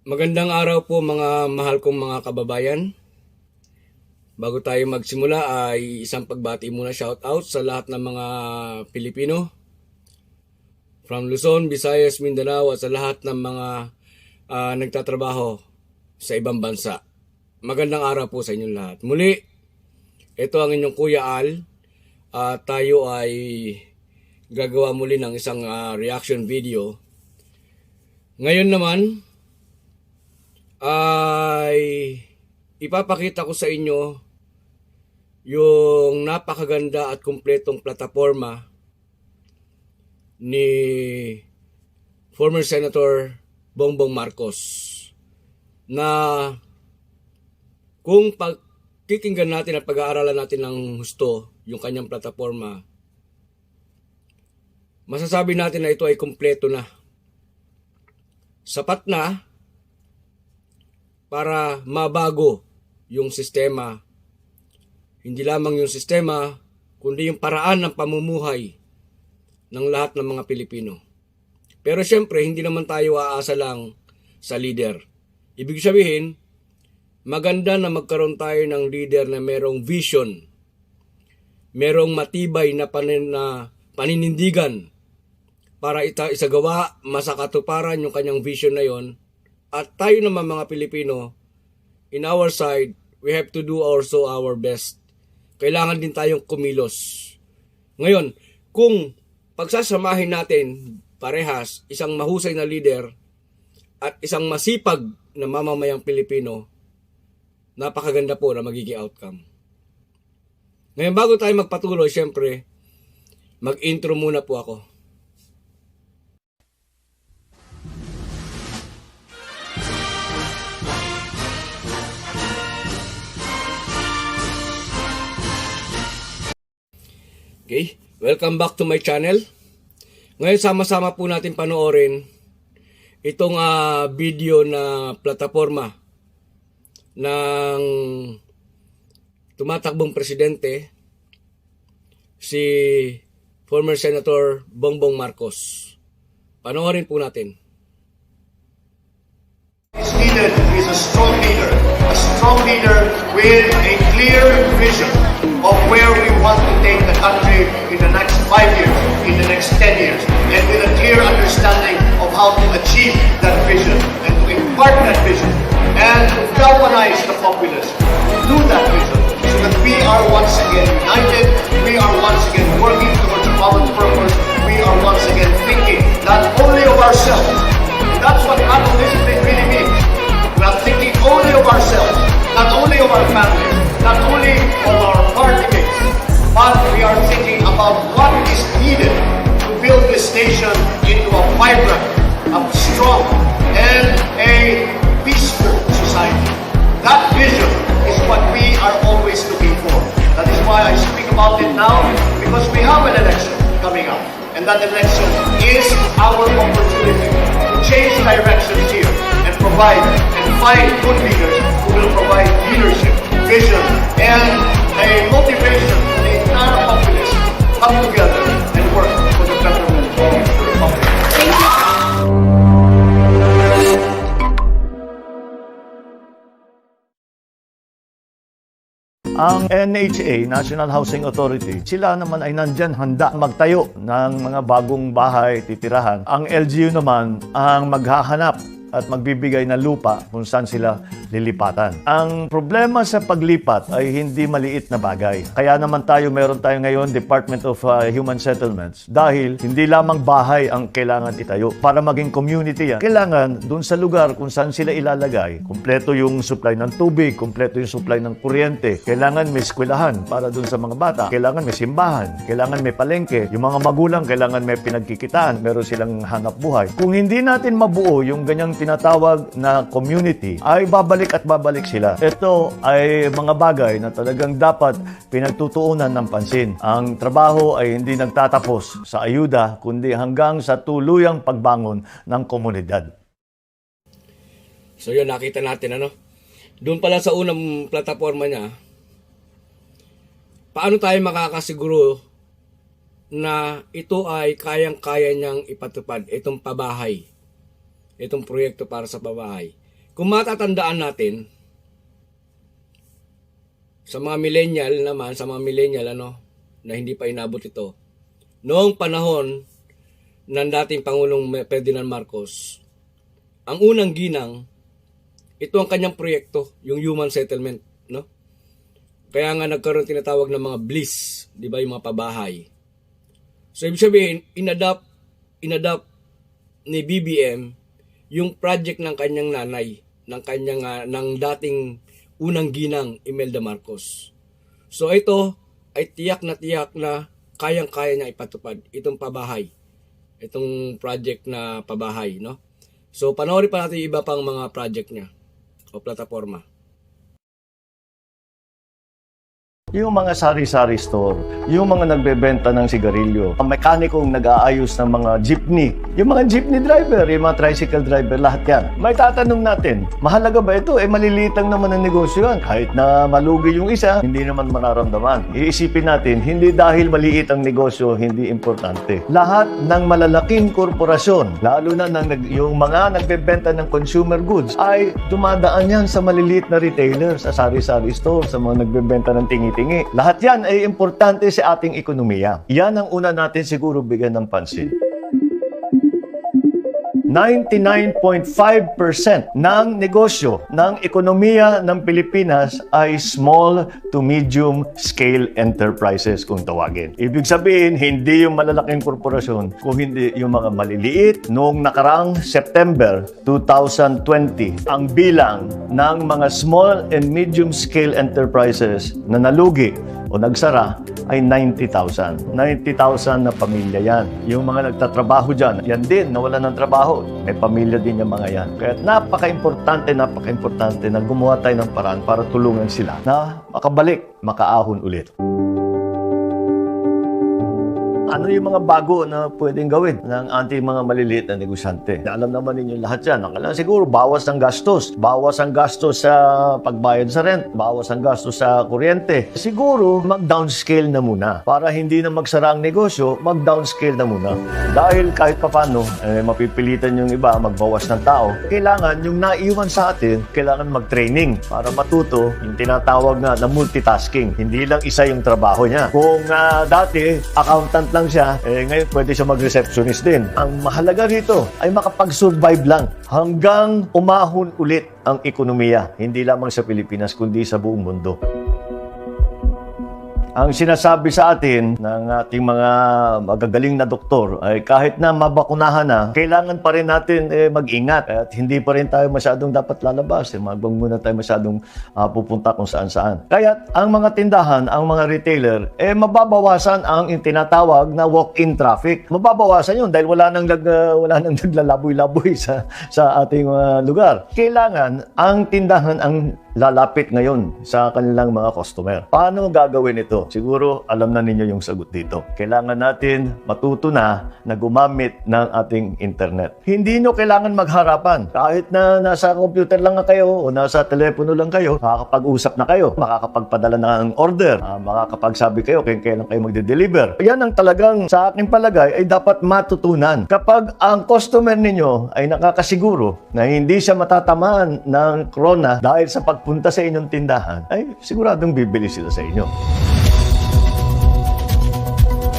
Magandang araw po mga mahal kong mga kababayan. Bago tayo magsimula ay isang pagbati muna, shout out sa lahat ng mga Pilipino from Luzon, Visayas, Mindanao at sa lahat ng mga nagtatrabaho sa ibang bansa. Magandang araw po sa inyong lahat. Muli, ito ang inyong Kuya Al. Tayo ay gagawa muli ng isang reaction video. Ngayon naman ay ipapakita ko sa inyo yung napakaganda at kumpletong plataforma ni former Senator Bongbong Marcos na kung pakikinggan natin at pag-aaralan natin ng husto yung kanyang plataforma, masasabi natin na ito ay kumpleto na. Sapat na para mabago yung sistema. Hindi lamang yung sistema, kundi yung paraan ng pamumuhay ng lahat ng mga Pilipino. Pero syempre, hindi naman tayo aasa lang sa leader. Ibig sabihin, maganda na magkaroon tayo ng leader na merong vision, merong matibay na paninindigan para isagawa, masakatuparan yung kanyang vision na yon. At tayo naman mga Pilipino, in our side, we have to do also our best. Kailangan din tayong kumilos. Ngayon, kung pagsasamahin natin parehas, isang mahusay na leader at isang masipag na mamamayang Pilipino, napakaganda po na magiging outcome. Ngayon, bago tayo magpatuloy, syempre, mag-intro muna po ako. Okay, welcome back to my channel. Ngayon sama-sama po natin panoorin itong video na plataforma ng tumatakbong presidente, si former Senator Bongbong Marcos. Panoorin po natin. Is needed is a strong leader with a clear vision of where we want to take the country in the next 5 years, in the next 10 years, and with a clear understanding of how to achieve that vision and to impart that vision and to galvanize the populace to do that vision so that we are once again united, we are once again working towards a common purpose, we are once again thinking not only of ourselves. That's what common discipline really means. We are thinking only of ourselves, not only of our families, not only of our party mates, but we are thinking about what is needed to build this nation into a vibrant, a strong, and a peaceful society. That vision is what we are always looking for. That is why I speak about it now, because we have an election coming up. And that election is our opportunity to change directions here and provide and find good leaders who will provide leadership, vision, and a motivation for the entire populace to come together and work for the betterment of the Republic. Thank you. Ang NHA, National Housing Authority, sila naman ay nandyan handa magtayo ng mga bagong bahay, titirahan. Ang LGU naman ang maghahanap at magbibigay ng lupa kung saan sila lilipatan. Ang problema sa paglipat ay hindi maliit na bagay. Kaya naman meron tayo ngayon Department of Human Settlements dahil hindi lamang bahay ang kailangan itayo. Para maging community yan, kailangan dun sa lugar kung saan sila ilalagay, kumpleto yung supply ng tubig, kumpleto yung supply ng kuryente, kailangan may eskwelahan para dun sa mga bata, kailangan may simbahan, kailangan may palengke, yung mga magulang kailangan may pinagkikitaan, meron silang hanap buhay. Kung hindi natin mabuo yung ganyang tinatawag na community, ay babalik at babalik sila. Ito ay mga bagay na talagang dapat pinagtutuunan ng pansin. Ang trabaho ay hindi nagtatapos sa ayuda, kundi hanggang sa tuluyang pagbangon ng komunidad. So yun, nakita natin doon pala sa unang plataforma niya, paano tayo makakasiguro na ito ay kayang-kaya niyang ipatupad, itong pabahay, itong proyekto para sa pabahay. Kung matatandaan natin, sa mga millennial naman, na hindi pa inabot ito, noong panahon ng dating Pangulong Ferdinand Marcos, ang unang ginang, ito ang kanyang proyekto, yung human settlement, no? Kaya nga nagkaroon tinatawag ng mga BLIS, di ba, yung mga pabahay. So, ibig sabihin, inadapt ni BBM yung project ng kanyang nanay, ng dating unang ginang Imelda Marcos. So, ito ay tiyak na kayang-kaya niya ipatupad itong pabahay, itong project na pabahay, no? So, panoorin pa natin iba pang mga project niya o plataforma. Yung mga sari-sari store, yung mga nagbebenta ng sigarilyo, ang mekanikong nag-aayos ng mga jeepney, yung mga jeepney driver, yung mga tricycle driver, lahat yan. May tatanong natin, mahalaga ba ito? Maliliit lang naman ang negosyo yan. Kahit na malugi yung isa, hindi naman mararamdaman. Iisipin natin, hindi dahil maliit ang negosyo, hindi importante. Lahat ng malalaking korporasyon, lalo na yung mga nagbebenta ng consumer goods, ay dumadaan yan sa maliliit na retailers, sa sari-sari store, sa mga nagbebenta ng tingi-tingi. Lahat yan ay importante sa ating ekonomiya. Yan ang una natin siguro bigyan ng pansin. 99.5% ng negosyo ng ekonomiya ng Pilipinas ay small to medium scale enterprises kung tawagin. Ibig sabihin, hindi yung malalaking korporasyon, kung hindi yung mga maliliit. Noong nakarang September 2020, ang bilang ng mga small and medium scale enterprises na nalugi o nagsara ay 90,000. 90,000 na pamilya yan. Yung mga nagtatrabaho dyan, yan din, nawalan ng trabaho. May pamilya din yung mga yan. Kaya napaka-importante na gumawa tayo ng paraan para tulungan sila na makabalik, makaahon ulit. Ano yung mga bago na pwedeng gawin ng ating mga maliliit na negosyante? Alam naman ninyo lahat yan. Ang kailangan siguro, bawas ang gastos. Bawas ang gastos sa pagbayad sa rent. Bawas ang gastos sa kuryente. Siguro, mag-downscale na muna. Para hindi na magsara ang negosyo, mag-downscale na muna. Dahil kahit papano, mapipilitan yung iba magbawas ng tao. Kailangan, yung naiwan sa atin, kailangan mag-training para matuto yung tinatawag na multitasking. Hindi lang isa yung trabaho niya. Kung dati, accountant lang siya, ngayon pwede siya mag-receptionist din. Ang mahalaga rito ay makapag-survive lang hanggang umahon ulit ang ekonomiya, hindi lamang sa Pilipinas kundi sa buong mundo. Ang sinasabi sa atin ng ating mga magagaling na doktor ay kahit na mabakunahan na, kailangan pa rin natin mag-ingat at hindi pa rin tayo masyadong dapat lalabas. Wag muna tayo masyadong pupunta kung saan-saan. Kaya ang mga tindahan, ang mga retailer, mababawasan ang tinatawag na walk-in traffic. Mababawasan yun dahil wala nang naglalaboy-laboy sa ating lugar. Kailangan ang tindahan ang lalapit ngayon sa kanilang mga customer. Paano gagawin ito? Siguro alam na ninyo yung sagot dito. Kailangan natin matuto na gumamit ng ating internet. Hindi nyo kailangan magharapan. Kahit na nasa computer lang kayo o nasa telepono lang kayo, makakapag-usap na kayo, makakapagpadala ng order, makakapagsabi kayo kung kailan kayo magde-deliver. Yan ang talagang sa aking palagay ay dapat matutunan. Kapag ang customer ninyo ay nakakasiguro na hindi siya matatamaan ng corona dahil sa pagpunta sa inyong tindahan, ay siguradong bibili sila sa inyo.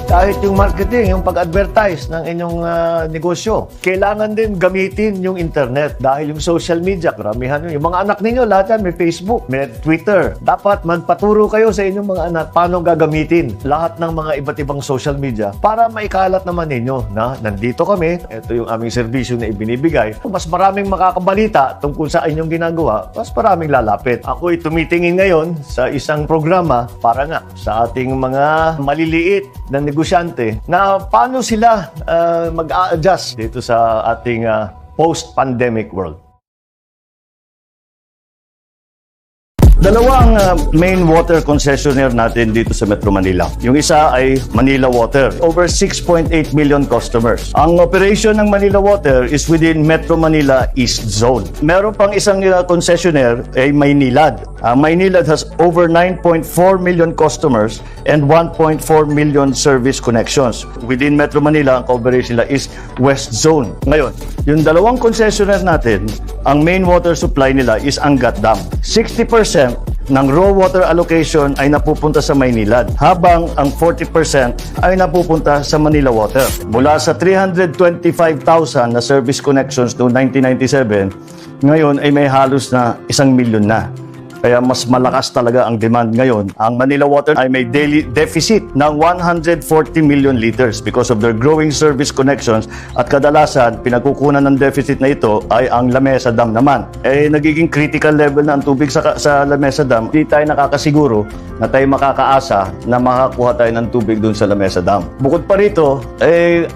Kahit yung marketing, yung pag-advertise ng inyong negosyo, kailangan din gamitin yung internet dahil yung social media, karamihan yung mga anak ninyo, lahat yan, may Facebook, may Twitter. Dapat magpaturo kayo sa inyong mga anak paano gagamitin lahat ng mga iba't ibang social media para maikalat naman ninyo na nandito kami, ito yung aming serbisyo na ibinibigay. Mas maraming makakabalita tungkol sa inyong ginagawa, mas maraming lalapit. Ako'y tumitingin ngayon sa isang programa para nga sa ating mga maliliit na negosyante na paano sila mag-a-adjust dito sa ating post-pandemic world. Dalawang main water concessionaire natin dito sa Metro Manila. Yung isa ay Manila Water. Over 6.8 million customers. Ang operation ng Manila Water is within Metro Manila East Zone. Meron pang isang concessionaire ay Maynilad. Maynilad has over 9.4 million customers and 1.4 million service connections. Within Metro Manila, ang coverage nila is West Zone. Ngayon, yung dalawang concessionaire natin ang main water supply nila is Angat Dam. 60% ng raw water allocation ay napupunta sa Maynilad, habang ang 40% ay napupunta sa Manila Water. Mula sa 325,000 na service connections noong 1997, ngayon ay may halos na 1,000,000 na. Kaya mas malakas talaga ang demand ngayon. Ang Manila Water ay may daily deficit ng 140 million liters because of their growing service connections, at kadalasan pinagkukunan ng deficit na ito ay ang Lamesa Dam naman. Nagiging critical level na ang tubig sa Lamesa Dam. Hindi tayo nakakasiguro na tayo makakaasa na makakuha tayo ng tubig dun sa Lamesa Dam. Bukod pa rito,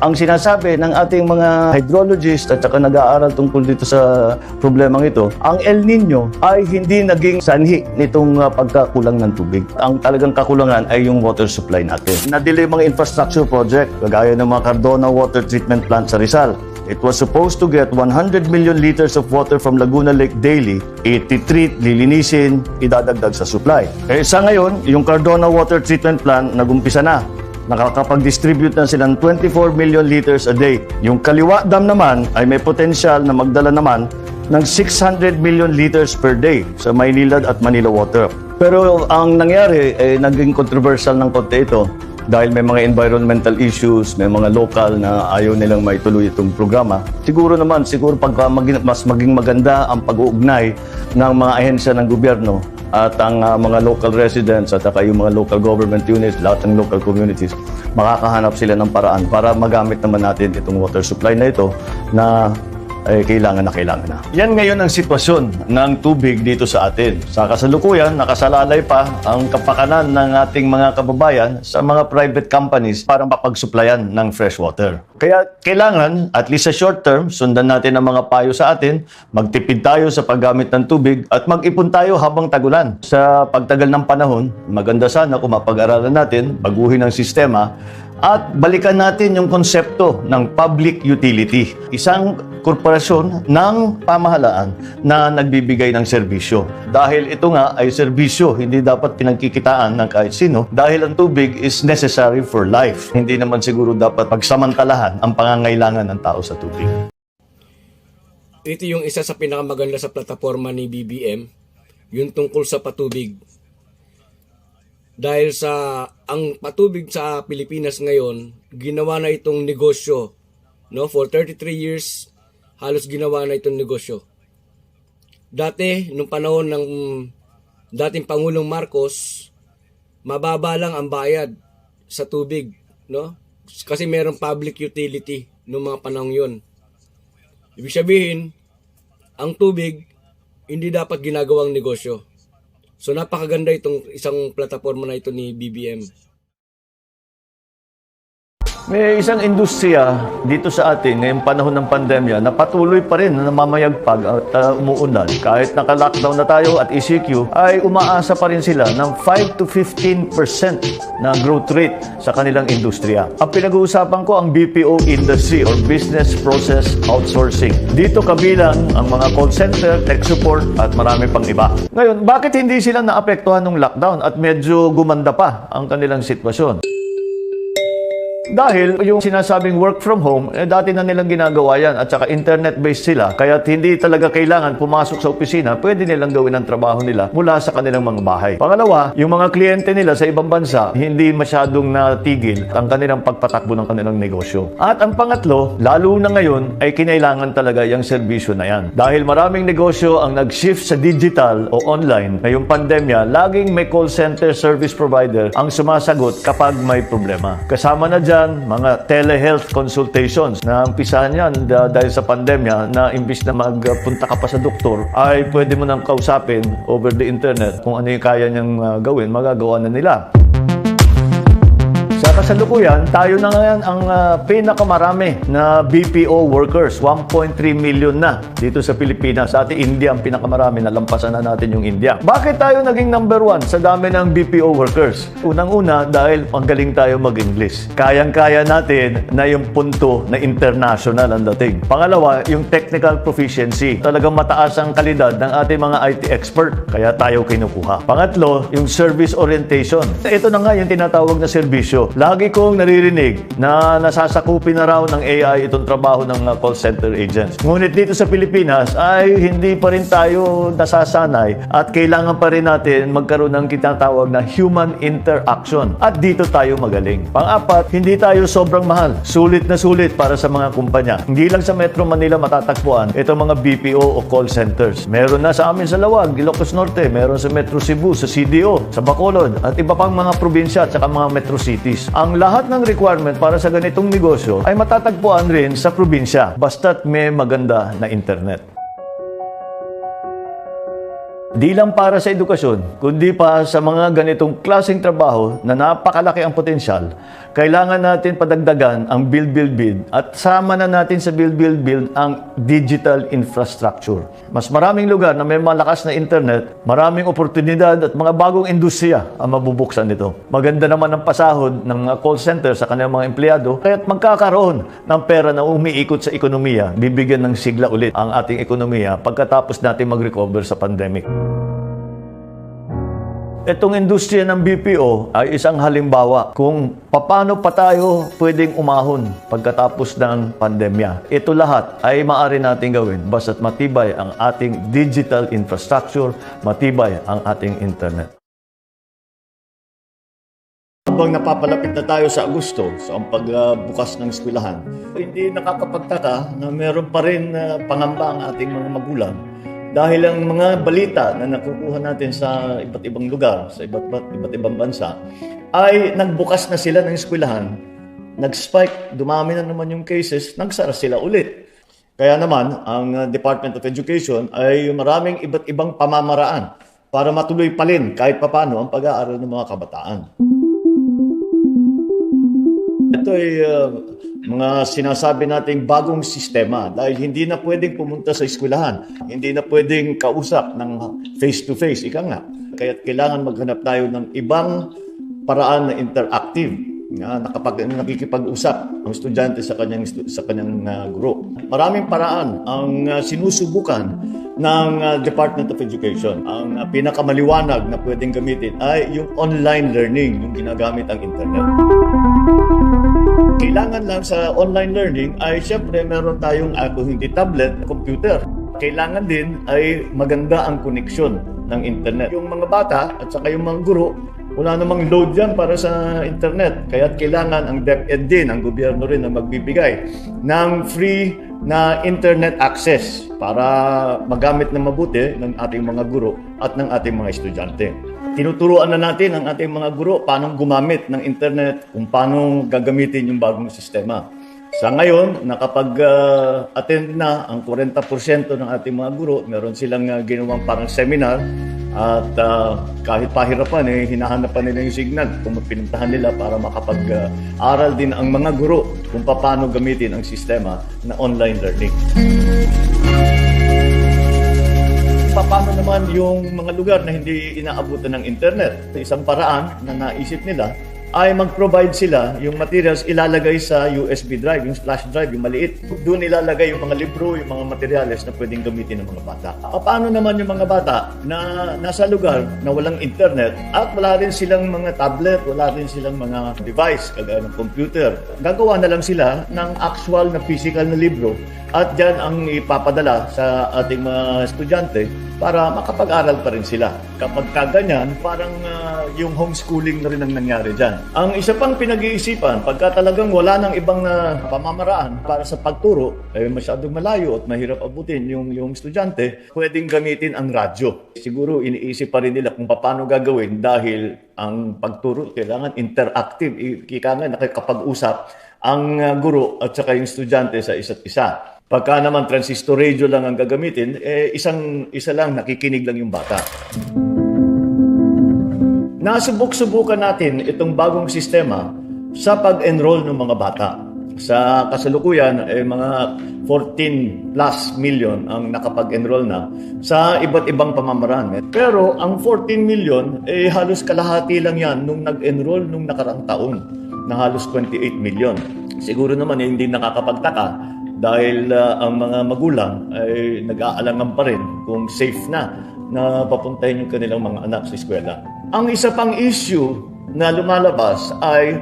ang sinasabi ng ating mga hydrologist at saka nag-aaral tungkol dito sa problemang ito, ang El Nino ay hindi naging sanhi nitong pagkakulang ng tubig. Ang talagang kakulangan ay yung water supply natin. Nadelay mga infrastructure project, kagaya ng mga Cardona Water Treatment Plant sa Rizal. It was supposed to get 100 million liters of water from Laguna Lake daily. I-treat, lilinisin, idadagdag sa supply. Sa ngayon, yung Cardona Water Treatment Plant nagumpisa na. Nakakapag-distribute na sila ng 24 million liters a day. Yung Kaliwa Dam naman ay may potensyal na magdala naman ng 600 million liters per day sa Maynilad at Manila Water. Pero ang nangyari, naging controversial ng konti ito dahil may mga environmental issues, may mga local na ayaw nilang maituloy itong programa. Siguro pagka mas maging maganda ang pag-uugnay ng mga ahensya ng gobyerno at ang mga local residents at saka yung mga local government units, lahat ng local communities, makakahanap sila ng paraan para magamit naman natin itong water supply na ito na kailangan na. Yan ngayon ang sitwasyon ng tubig dito sa atin. Sa kasalukuyan, nakasalalay pa ang kapakanan ng ating mga kababayan sa mga private companies para mapag-supplyan ng fresh water. Kaya kailangan, at least sa short term, sundan natin ang mga payo sa atin, magtipid tayo sa paggamit ng tubig at mag-ipon tayo habang tagulan. Sa pagtagal ng panahon, maganda sana kung mapag-aralan natin, baguhin ang sistema, at balikan natin yung konsepto ng public utility. Isang korporasyon ng pamahalaan na nagbibigay ng serbisyo. Dahil ito nga ay serbisyo, hindi dapat pinagkikitaan ng kahit sino dahil ang tubig is necessary for life. Hindi naman siguro dapat pagsamantalahan ang pangangailangan ng tao sa tubig. Ito yung isa sa pinakamaganda sa plataforma ni BBM, yung tungkol sa patubig. Dahil sa ang patubig sa Pilipinas ngayon, ginawa na itong negosyo, no? For 33 years, halos ginawa na itong negosyo. Dati, nung panahon ng dating Pangulong Marcos, mababa lang ang bayad sa tubig, no? Kasi merong public utility nung mga panahon yon. Ibig sabihin, ang tubig hindi dapat ginagawang negosyo. So napakaganda itong isang plataforma na ito ni BBM. May isang industriya dito sa atin ngayong panahon ng pandemya na patuloy pa rin na namamayagpag at umuunlad. Kahit naka-lockdown na tayo at ECQ, ay umaasa pa rin sila ng 5 to 15% na growth rate sa kanilang industriya. Ang pinag-uusapan ko ang BPO industry or business process outsourcing. Dito kabilang ang mga call center, tech support at marami pang iba. Ngayon, bakit hindi sila naapektuhan ng lockdown at medyo gumanda pa ang kanilang sitwasyon? Dahil yung sinasabing work from home, dati na nilang ginagawa yan at saka internet-based sila. Kaya hindi talaga kailangan pumasok sa opisina, pwede nilang gawin ang trabaho nila mula sa kanilang mga bahay. Pangalawa, yung mga kliyente nila sa ibang bansa, hindi masyadong natigil ang kanilang pagpatakbo ng kanilang negosyo. At ang pangatlo, lalo na ngayon, ay kinailangan talaga yung serbisyo na yan. Dahil maraming negosyo ang nag-shift sa digital o online, ngayong pandemya, laging may call center service provider ang sumasagot kapag may problema. Kasama na dyan mga telehealth consultations na umpisahan yan dahil sa pandemya na imbis na magpunta ka pa sa doktor ay pwede mo nang kausapin over the internet kung ano yung kaya niyang gawin, magagawa na nila. Sa kasalukuyan, tayo na ngayon ang pinakamarami na BPO workers, 1.3 million na dito sa Pilipinas. Sa ating India, ang pinakamarami, nalampasan na natin yung India. Bakit tayo naging number 1 sa dami ng BPO workers? Unang-una, dahil magaling tayo mag-English. Kayang-kaya natin na yung punto na international ang dating. Pangalawa, yung technical proficiency. Talagang mataas ang kalidad ng ating mga IT expert, kaya tayo kinukuha. Pangatlo, yung service orientation. Ito na nga yung tinatawag na serbisyo. Lagi kong naririnig na nasasakupin na raw ng AI itong trabaho ng call center agents. Ngunit dito sa Pilipinas ay hindi pa rin tayo nasasanay at kailangan pa rin natin magkaroon ng tinatawag na human interaction. At dito tayo magaling. Pang-apat, hindi tayo sobrang mahal. Sulit na sulit para sa mga kumpanya. Hindi lang sa Metro Manila matatagpuan itong mga BPO o call centers. Meron na sa amin sa Lawag, Ilocos Norte, meron sa Metro Cebu, sa CDO, sa Bacolod, at iba pang mga probinsya at saka mga metro cities. Ang lahat ng requirement para sa ganitong negosyo ay matatagpuan rin sa probinsya, basta't may maganda na internet. Di lang para sa edukasyon, kundi pa sa mga ganitong klaseng trabaho na napakalaki ang potensyal, kailangan natin padagdagan ang build at sama na natin sa build ang digital infrastructure. Mas maraming lugar na may malakas na internet, maraming oportunidad at mga bagong industriya ang mabubuksan nito. Maganda naman ang pasahod ng mga call center sa kanilang mga empleyado, kaya't magkakaroon ng pera na umiikot sa ekonomiya, bibigyan ng sigla ulit ang ating ekonomiya pagkatapos natin mag-recover sa pandemic. Itong industriya ng BPO ay isang halimbawa kung paano pa tayo pwedeng umahon pagkatapos ng pandemya. Ito lahat ay maaari natin gawin basta't matibay ang ating digital infrastructure, matibay ang ating internet. Habang napapalapit na tayo sa Agosto, sa pagbukas ng eskwelahan, hindi nakakapagtaka na meron pa rin pangamba ang ating mga magulang. Dahil ang mga balita na nakukuha natin sa iba't ibang lugar, sa iba't ibang bansa, ay nagbukas na sila ng eskwelahan, nag-spike, dumami na naman yung cases, nagsara sila ulit. Kaya naman, ang Department of Education ay maraming iba't ibang pamamaraan para matuloy pa rin kahit papano ang pag-aaral ng mga kabataan. Ito ay mga sinasabi nating bagong sistema dahil hindi na pwedeng pumunta sa eskwelahan, hindi na pwedeng kausap ng face-to-face, ika nga. Kaya kailangan maghanap tayo ng ibang paraan na interactive na nakikipag-usap ang estudyante sa kanyang guro. Maraming paraan ang sinusubukan ng Department of Education. Ang pinakamaliwanag na pwedeng gamitin ay yung online learning, yung ginagamit ang internet. Kailangan lang sa online learning ay siyempre meron tayong hindi tablet, computer. Kailangan din ay maganda ang koneksyon ng internet. Yung mga bata at saka yung mga guro, wala namang load yan para sa internet. Kaya kailangan ang DepEd din, ang gobyerno rin ang magbibigay ng free na internet access para magamit na mabuti ng ating mga guro at ng ating mga estudyante. Tinuturuan na natin ang ating mga guro paano gumamit ng internet, kung paano gagamitin yung bagong sistema. Sa ngayon, nakapag-attend na ang 40% ng ating mga guro. Meron silang ginawang parang seminar at kahit pahirapan, hinahanapan nila yung signal kung pinuntahan nila para makapag-aral din ang mga guro kung paano gamitin ang sistema na online learning. Paano naman yung mga lugar na hindi inaabutan ng internet? Isang paraan na naisip nila ay mag-provide sila yung materials ilalagay sa USB drive, yung flash drive, yung maliit. Doon ilalagay yung mga libro, yung mga materials na pwedeng gamitin ng mga bata. Paano naman yung mga bata na nasa lugar na walang internet at wala rin silang mga tablet, wala rin silang mga device, kagaya ng computer? Gagawa na lang sila ng actual na physical na libro at dyan ang ipapadala sa ating mga estudyante para makapag-aral pa rin sila. Kapag kaganyan, parang yung homeschooling na rin ang nangyari dyan. Ang isa pang pinag-iisipan, pagka talagang wala ng ibang pamamaraan para sa pagturo, masyadong malayo at mahirap abutin yung estudyante, pwedeng gamitin ang radyo. Siguro iniisip pa rin nila kung paano gagawin dahil ang pagturo kailangan interactive. Ika nga nakikapag-usap ang guro at saka yung estudyante sa isa't isa. Pagka naman transistor radio lang ang gagamitin, isa lang, nakikinig lang yung bata. Nasubok-subukan natin itong bagong sistema sa pag-enroll ng mga bata. Sa kasalukuyan, mga 14 plus million ang nakapag-enroll na sa iba't ibang pamamaraan. Pero ang 14 million, halos kalahati lang yan nung nag-enroll nung nakaraang taon na halos 28 million. Siguro naman hindi nakakapagtaka dahil ang mga magulang ay nag-aalangan pa rin kung safe na papuntahin yung kanilang mga anak sa eskwela. Ang isa pang issue na lumalabas ay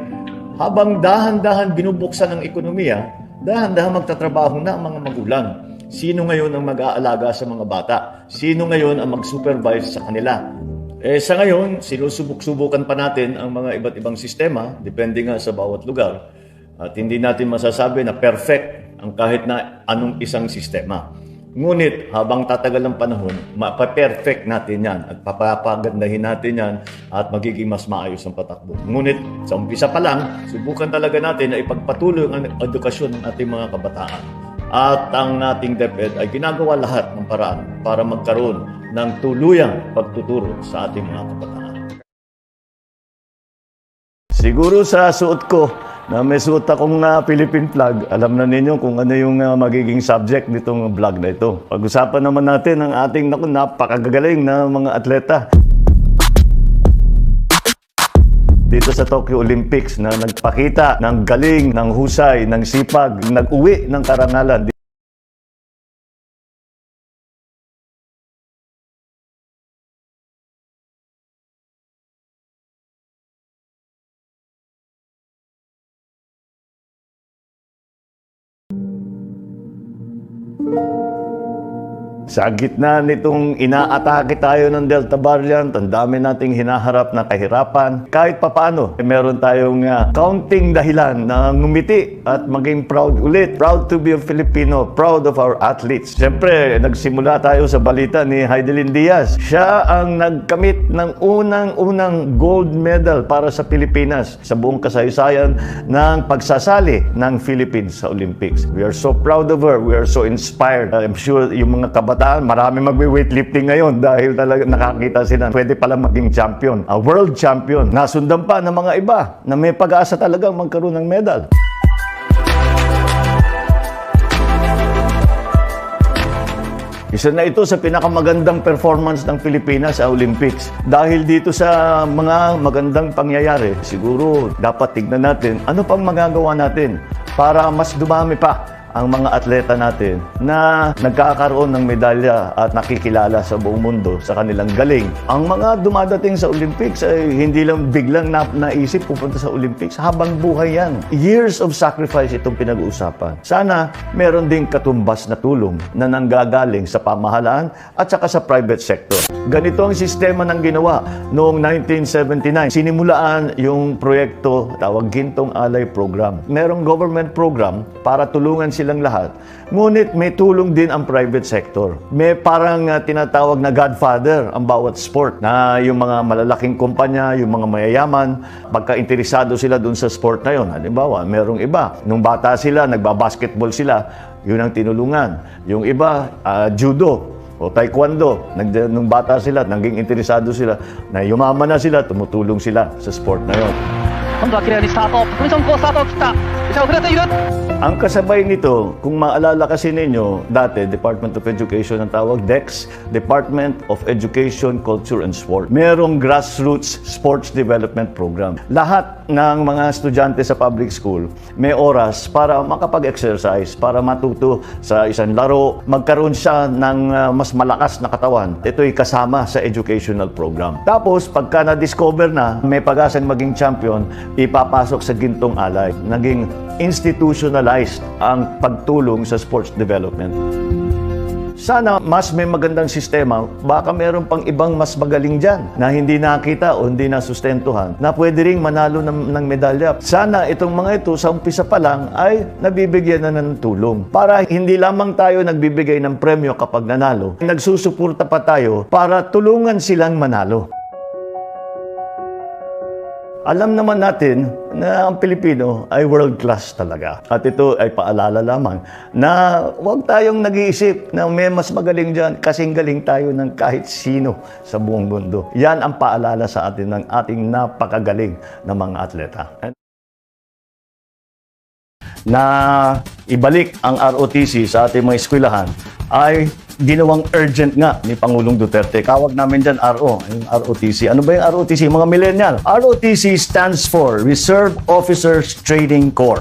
Habang dahan-dahan binubuksan ng ekonomiya, dahan-dahan magtatrabaho na ang mga magulang. Sino ngayon ang mag-aalaga sa mga bata? Sino ngayon ang mag-supervise sa kanila? Sa ngayon, sinusubok-subukan pa natin ang mga iba't ibang sistema, depende nga sa bawat lugar. At hindi natin masasabi na perfect ang kahit na anong isang sistema. Ngunit habang tatagal ng panahon, mapaperfect natin yan at papagandahin natin yan at magiging mas maayos ang patakbo. Ngunit sa umpisa pa lang, subukan talaga natin na ipagpatuloy ang edukasyon ng ating mga kabataan. At ang ating DepEd ay ginagawa lahat ng paraan para magkaroon ng tuluyang pagtuturo sa ating mga kabataan. Siguro sa suot ko, na may suot akong Philippine flag, alam na ninyo kung ano yung magiging subject nitong vlog na ito. Pag-usapan naman natin ang ating napakagagaling na mga atleta dito sa Tokyo Olympics na nagpakita ng galing, ng husay, ng sipag, nag-uwi ng karangalan. Sa gitna nitong inaatake tayo ng Delta variant, ang dami nating hinaharap na kahirapan. Kahit papaano, meron tayong counting dahilan na ngumiti at maging proud ulit. Proud to be a Filipino, proud of our athletes. Siyempre, nagsimula tayo sa balita ni Heidelin Diaz. Siya ang nagkamit ng unang gold medal para sa Pilipinas sa buong kasaysayan ng pagsasali ng Philippines sa Olympics. We are so proud of her. We are so inspired. I'm sure yung mga kabataan, marami magwi-weightlifting ngayon dahil talaga nakakita sila pwede pala maging champion, a world champion. Nasundan pa ng mga iba na may pag-asa talagang magkaroon ng medal. Isa na ito sa pinakamagandang performance ng Pilipinas sa Olympics. Dahil dito sa mga magandang pangyayari, siguro dapat tignan natin ano pang magagawa natin para mas dumami pa ang mga atleta natin na nagkakaroon ng medalya at nakikilala sa buong mundo sa kanilang galing. Ang mga dumadating sa Olympics ay hindi lang biglang naisip pupunta sa Olympics. Habang buhay yan. Years of sacrifice itong pinag-uusapan. Sana meron ding katumbas na tulong na nanggagaling sa pamahalaan at saka sa private sector. Ganito ang sistema ng ginawa noong 1979. Sinimulaan yung proyekto tawag Gintong Alay Program. Merong government program para tulungan silang lahat. Ngunit may tulong din ang private sector. May parang tinatawag na godfather ang bawat sport na yung mga malalaking kumpanya, yung mga mayayaman, pagka-interesado sila dun sa sport na yun. Halimbawa, merong iba. Nung bata sila, nagbabasketball sila, yun ang tinulungan. Yung iba, judo o taekwondo. Nung bata sila, naging interesado sila, na yumaman na sila, tumutulong sila sa sport na yun. 今度は綺麗にスタート。コミソンコースタートを切った。後れている。 Ang kasabay nito, kung maalala kasi ninyo, dati Department of Education ang tawag, DEX, Department of Education, Culture and Sport. Merong grassroots sports development program. Lahat ng mga estudyante sa public school may oras para makapag-exercise, para matuto sa isang laro, magkaroon siya ng mas malakas na katawan. Ito'y kasama sa educational program. Tapos, pagka na-discover na may pag-asang maging champion, ipapasok sa Gintong Alay. Naging institutionalized ang pagtulong sa sports development. Sana mas may magandang sistema, baka meron pang ibang mas magaling dyan na hindi nakita o hindi nasustentuhan na pwede ring manalo ng medalya. Sana itong mga ito sa umpisa pa lang ay nabibigyan na ng tulong para hindi lamang tayo nagbibigay ng premyo kapag nanalo, nagsusuporta pa tayo para tulungan silang manalo. Alam naman natin na ang Pilipino ay world class talaga. At ito ay paalala lamang na huwag tayong nag-iisip na may mas magaling dyan kasing galing tayo ng kahit sino sa buong mundo. Yan ang paalala sa atin ng ating napakagaling na mga atleta. Na ibalik ang ROTC sa ating mga eskwelahan ay ginawang urgent nga ni Pangulong Duterte. Kawag namin dyan RO, yung ROTC. Ano ba yung ROTC? Mga millennial. ROTC stands for Reserve Officers Training Corps.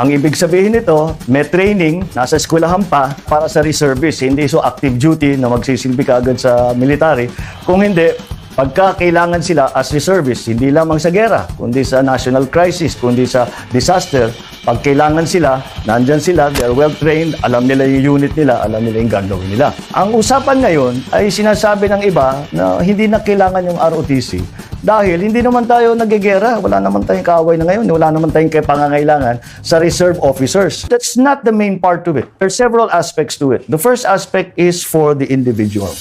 Ang ibig sabihin nito, may training, nasa eskwelahan pa para sa reservists. Hindi so active duty na magsisilbi ka agad sa military. Kung hindi, Pagka kailangan sila as reservists, hindi lamang sa gera, kundi sa national crisis, kundi sa disaster, pag kailangan sila, nandyan sila, they're well-trained, alam nila yung unit nila, alam nila yung gagawin nila. Ang usapan ngayon ay sinasabi ng iba na hindi na kailangan yung ROTC dahil hindi naman tayo nagigera, wala naman tayong kaaway na ngayon, wala naman tayong pangangailangan sa reserve officers. That's not the main part of it. There are several aspects to it. The first aspect is for the individual.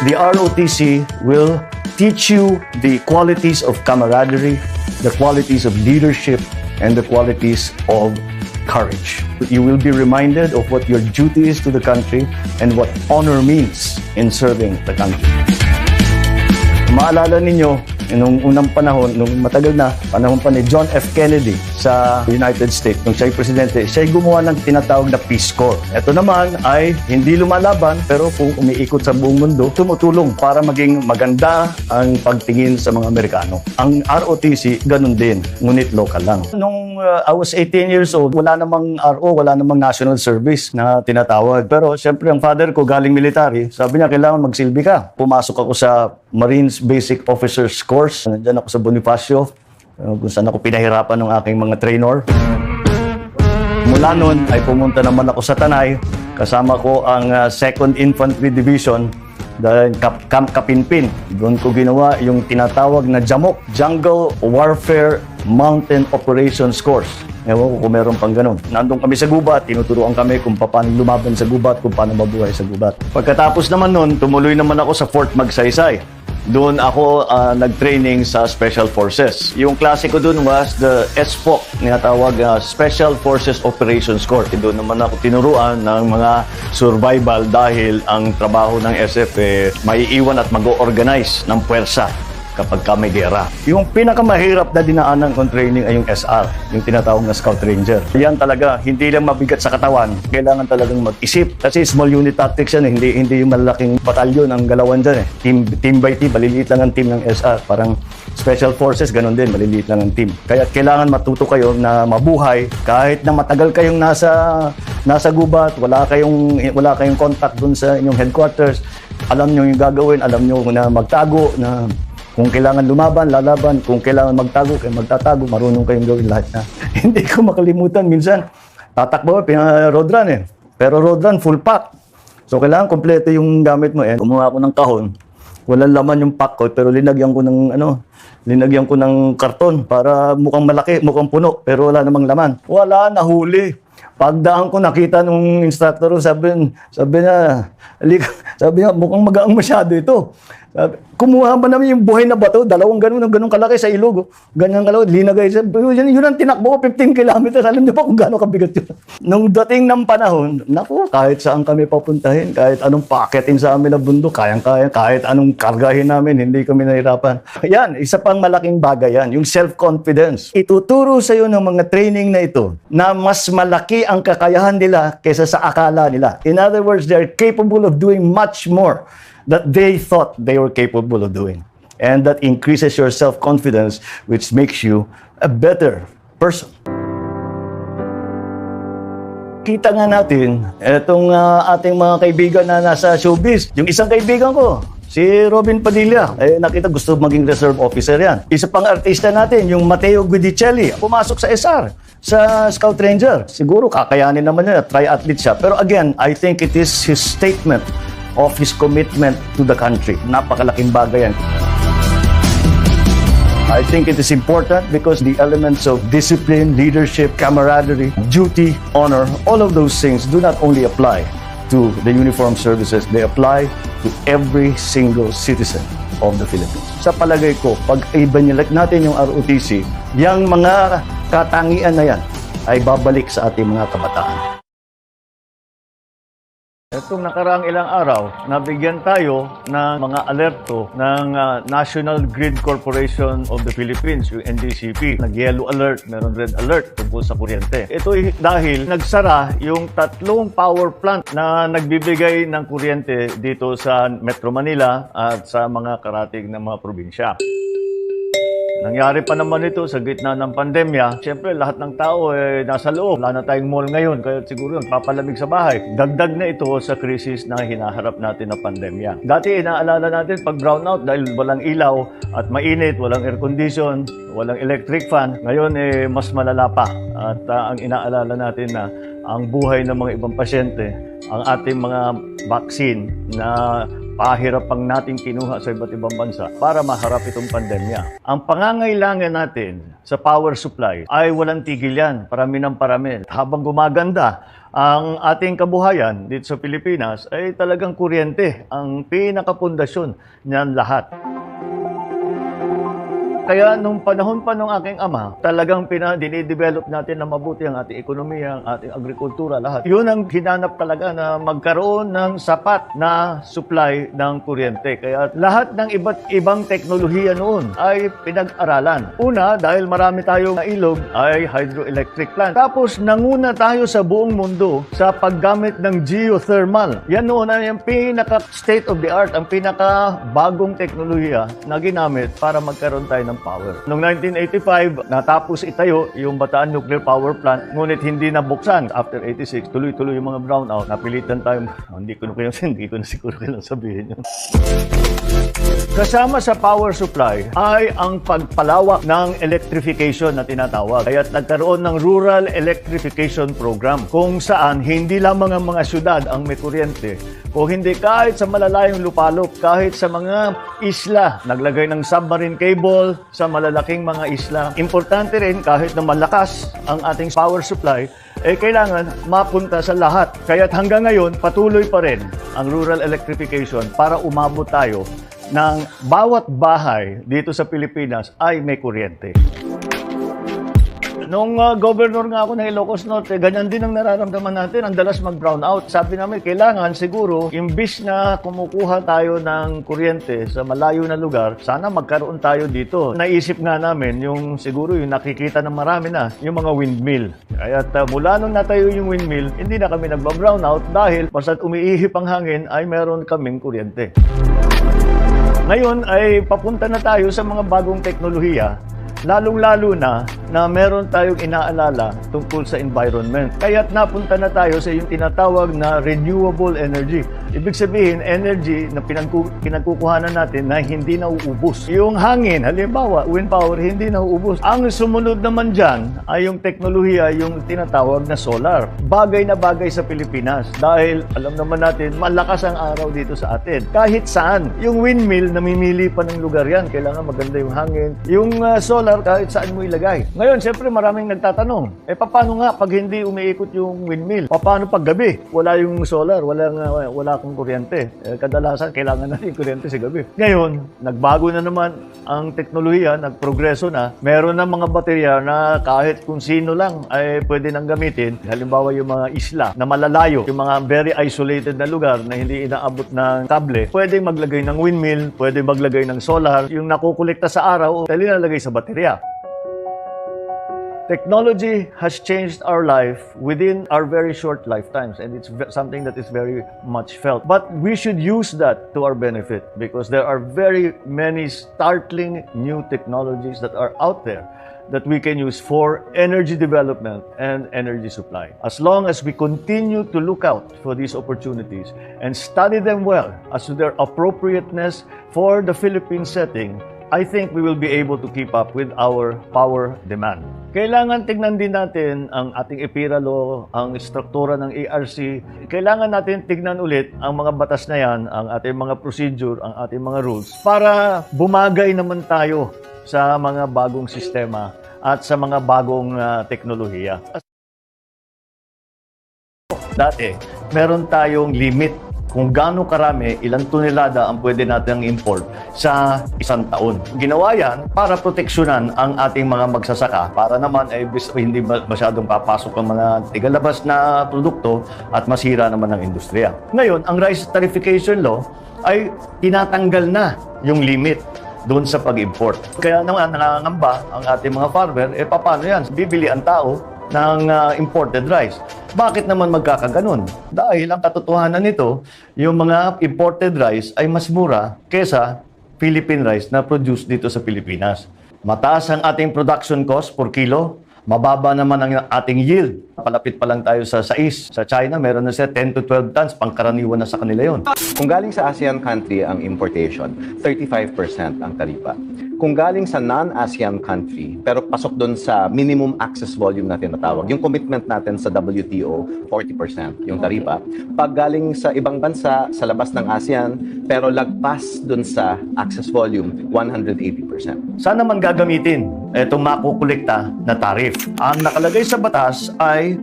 The ROTC will teach you the qualities of camaraderie, the qualities of leadership, and the qualities of courage. You will be reminded of what your duty is to the country and what honor means in serving the country. Maalala ninyo, nung unang panahon, nung matagal na, panahon pa ni John F. Kennedy sa United States, nung siya'y presidente, siya'y gumawa ng tinatawag na Peace Corps. Ito naman ay hindi lumalaban, pero kung umiikot sa buong mundo, tumutulong para maging maganda ang pagtingin sa mga Amerikano. Ang ROTC, ganun din, ngunit local lang. Nung I was 18 years old, wala namang RO, wala namang national service na tinatawag. Pero siyempre, ang father ko galing military, sabi niya, kailangan magsilbi ka. Pumasok ako sa Marines Basic Officers Course. Nandiyan ako sa Bonifacio, kung saan ako pinahirapan ng aking mga trainer. Mula noon ay pumunta naman ako sa Tanay. Kasama ko ang 2nd Infantry Division dahil Camp Kapinpin. Doon ko ginawa yung tinatawag na JAMOC, Jungle Warfare Mountain Operations Course. Ewan ko kung meron pang ganun. Nandun kami sa gubat, tinuturuan kami kung paano lumaban sa gubat, kung paano mabuhay sa gubat. Pagkatapos naman nun, tumuloy naman ako sa Fort Magsaysay. Doon ako nag-training sa Special Forces. Yung klase ko doon was the SFOC, tinatawag Special Forces Operations Corps. Doon naman ako tinuruan ng mga survival dahil ang trabaho ng SF maiiwan at mag-organize ng puwersa kapag may gera. Yung pinakamahirap na dinaanan kong training ay yung SR, yung tinatawag na Scout Ranger. Yan talaga, hindi lang mabigat sa katawan, kailangan talagang mag-isip. Kasi small unit tactics yan, hindi yung malaking batalyon ang galawan dyan. Team by team, maliliit lang ang team ng SR. Parang Special Forces, ganun din, maliliit lang ang team. Kaya kailangan matuto kayo na mabuhay kahit na matagal kayong nasa gubat, wala kayong contact dun sa inyong headquarters. Alam nyo yung gagawin, alam nyo na magtago, na kung kailangan lumaban, lalaban. Kung kailangan magtago, kayo magtatago. Marunong kayong gawin lahat na. Hindi ko makalimutan. Minsan, tatakbo, road run eh. Pero road run, full pack. So, kailangan kompleto yung gamit mo. Kumuha ako ng kahon. Walang laman yung pack ko, pero linagyan ko ng karton para mukhang malaki, mukhang puno, pero wala namang laman. Wala, nahuli. Pagdaan ko, nakita nung instructor, sabi niya, mukhang magaang masyado ito. Kumuha ba namin yung buhay na bato, dalawang ganun kalaki sa ilog. Ganyan kalaki, linagay siya. Yun ang tinakbo ko, 15 kilometers. Alam niyo pa kung gaano kabigat yun. Nung dating ng panahon, naku, kahit saan kami papuntahin, kahit anong paakitin sa amin na bundok, kayang-kaya, kahit anong kargahin namin, hindi kami nahirapan. Yan, isa pang malaking bagay yan, yung self-confidence. Ituturo sa iyo ng mga training na ito na mas malaki ang kakayahan nila kaysa sa akala nila. In other words, they're capable of doing much more that they thought they were capable of doing. And that increases your self-confidence, which makes you a better person. Kita nga natin, itong ating mga kaibigan na nasa showbiz. Yung isang kaibigan ko, si Robin Padilla, nakita gusto maging reserve officer yan. Isa pang artista natin, yung Matteo Guidicelli, pumasok sa SR, sa Scout Ranger. Siguro kakayanin naman niya, triathlete siya. Pero again, I think it is his statement of his commitment to the country. Napakalaking bagay yan. I think it is important because the elements of discipline, leadership, camaraderie, duty, honor, all of those things do not only apply to the uniformed services, they apply to every single citizen of the Philippines. Sa palagay ko, pag i-banilak natin yung ROTC, yung mga katangian na yan ay babalik sa ating mga kabataan. Itong nakaraang ilang araw, nabigyan tayo ng mga alerto ng National Grid Corporation of the Philippines, yung NGCP. Nag-yellow alert, meron red alert tungkol sa kuryente. Ito dahil nagsara yung 3 power plant na nagbibigay ng kuryente dito sa Metro Manila at sa mga karatig ng mga probinsya. Nangyari pa naman ito sa gitna ng pandemya. Siyempre, lahat ng tao nasa loob. Wala na tayong mall ngayon, kaya siguro papalamig sa bahay. Dagdag na ito sa krisis na hinaharap natin na pandemya. Dati, inaalala natin pag brownout dahil walang ilaw at mainit, walang air condition, walang electric fan. Ngayon, mas malala pa. At ang inaalala natin na ang buhay ng mga ibang pasyente, ang ating mga vaccine na pahirapang natin kinuha sa iba't ibang bansa para maharap itong pandemya. Ang pangangailangan natin sa power supply ay walang tigil yan, parami ng parami. Habang gumaganda ang ating kabuhayan dito sa Pilipinas, ay talagang kuryente ang pinakapundasyon niyan lahat. Kaya nung panahon pa nung aking ama, talagang dinidevelop natin na mabuti ang ating ekonomiya, ang ating agrikultura, lahat. Yun ang hinanap talaga na magkaroon ng sapat na supply ng kuryente. Kaya lahat ng iba't ibang teknolohiya noon ay pinag-aralan. Una, dahil marami tayong ilog, ay hydroelectric plant. Tapos nanguna tayo sa buong mundo sa paggamit ng geothermal. Yan noon ay yung pinaka-state of the art, ang pinaka-bagong teknolohiya na ginamit para magkaroon tayo ng power. Noong 1985, natapos itayo yung Bataan Nuclear Power Plant, ngunit hindi nabuksan. After 86, tuloy-tuloy yung mga brownout. Napilitan tayo, hindi ko na siguro kailang sabihin yun. Kasama sa power supply ay ang pagpalawak ng electrification na tinatawag. Kaya nagkaroon ng Rural Electrification Program kung saan hindi lamang ang mga syudad ang may kuryente, o hindi kahit sa malalayong lupalop, kahit sa mga isla, naglagay ng submarine cable sa malalaking mga isla. Importante rin kahit na malakas ang ating power supply, kailangan mapunta sa lahat. Kaya't hanggang ngayon, patuloy pa rin ang rural electrification para umabot tayo ng bawat bahay dito sa Pilipinas ay may kuryente. Nung governor nga ako ng Ilocos Norte, ganyan din ang nararamdaman natin. Ang dalas mag-brown out. Sabi namin, kailangan siguro, imbis na kumukuha tayo ng kuryente sa malayo na lugar, sana magkaroon tayo dito. Naisip nga namin, yung siguro yung nakikita ng marami na, yung mga windmill. Kaya mula nung natayo yung windmill, hindi na kami nagba-brown out dahil basta't umiihip ang hangin ay meron kaming kuryente. Ngayon ay papunta na tayo sa mga bagong teknolohiya, lalong-lalo na meron tayong inaalala tungkol sa environment. Kaya't napunta na tayo sa yung tinatawag na renewable energy. Ibig sabihin, energy na pinagkukuhanan natin na hindi nauubos. Yung hangin, halimbawa, wind power, hindi nauubos. Ang sumunod naman dyan ay yung teknolohiya, yung tinatawag na solar. Bagay na bagay sa Pilipinas dahil alam naman natin, malakas ang araw dito sa atin. Kahit saan. Yung windmill, namimili pa ng lugar yan. Kailangan maganda yung hangin. Yung solar, kahit saan mo ilagay. Ngayon, siyempre maraming nagtatanong, paano nga pag hindi umiikot yung windmill? Paano pag gabi? Wala yung solar, wala akong kuryente. Kadalasan, kailangan natin kuryente sa gabi. Ngayon, nagbago na naman ang teknolohiya, nagprogreso na. Meron na mga baterya na kahit kung sino lang ay pwede nang gamitin. Halimbawa yung mga isla na malalayo, yung mga very isolated na lugar na hindi inaabot ng kable, pwede maglagay ng windmill, pwede maglagay ng solar. Yung nakukolekta sa araw, dali nalagay sa baterya. Technology has changed our life within our very short lifetimes, and it's something that is very much felt. But we should use that to our benefit because there are very many startling new technologies that are out there that we can use for energy development and energy supply. As long as we continue to look out for these opportunities and study them well as to their appropriateness for the Philippine setting, I think we will be able to keep up with our power demand. Kailangan tignan din natin ang ating EPIRA law, ang struktura ng ARC. Kailangan natin tignan ulit ang mga batas na yan, ang ating mga procedure, ang ating mga rules, para bumagay naman tayo sa mga bagong sistema at sa mga bagong teknolohiya. Dati, meron tayong limit kung gaano karami, ilang tonelada ang pwede natin import sa isang taon. Ginawa yan para proteksyonan ang ating mga magsasaka para naman ay hindi masyadong papasok ang mga tigalabas na produkto at masira naman ang industriya. Ngayon, ang rice tarification law ay tinatanggal na yung limit doon sa pag-import. Kaya naman nangangamba ang ating mga farmer, paano yan? Bibili ang tao ng imported rice. Bakit naman magkakaganon? Dahil ang katotohanan nito, yung mga imported rice ay mas mura kesa Philippine rice na produced dito sa Pilipinas. Mataas ang ating production cost per kilo, mababa naman ang ating yield. Palapit pa lang tayo sa 6. Sa China, meron na siya 10 to 12 tons, pangkaraniwan na sa kanila yon. Kung galing sa ASEAN country ang importation, 35% ang taripa. Kung galing sa non-ASEAN country, pero pasok doon sa minimum access volume na tinatawag, yung commitment natin sa WTO, 40% yung taripa. Pag galing sa ibang bansa, sa labas ng ASEAN, pero lagpas doon sa access volume, 180%. Saan naman gagamitin itong makukolekta na tarif? Ang nakalagay sa batas ay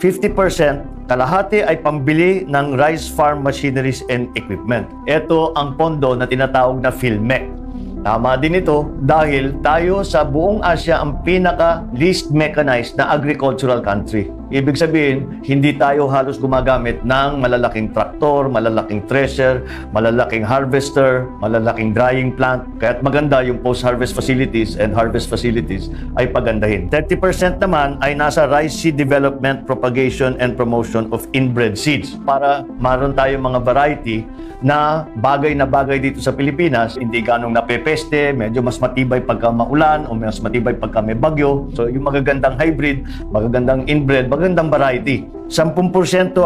50%, kalahati ay pambili ng rice farm machineries and equipment. Ito ang pondo na tinatawag na PhilMec. Tama din ito dahil tayo sa buong Asia ang pinaka-least mechanized na agricultural country. Ibig sabihin, hindi tayo halos gumagamit ng malalaking traktor, malalaking thresher, malalaking harvester, malalaking drying plant. Kaya't maganda yung post-harvest facilities and harvest facilities ay pagandahin. 30% naman ay nasa rice seed development, propagation, and promotion of inbred seeds para maroon tayong mga variety na bagay dito sa Pilipinas, hindi ganong napepeste, medyo mas matibay pagka maulan o mas matibay pagka may bagyo. So yung magagandang hybrid, magagandang inbred, magagandang variety. 10%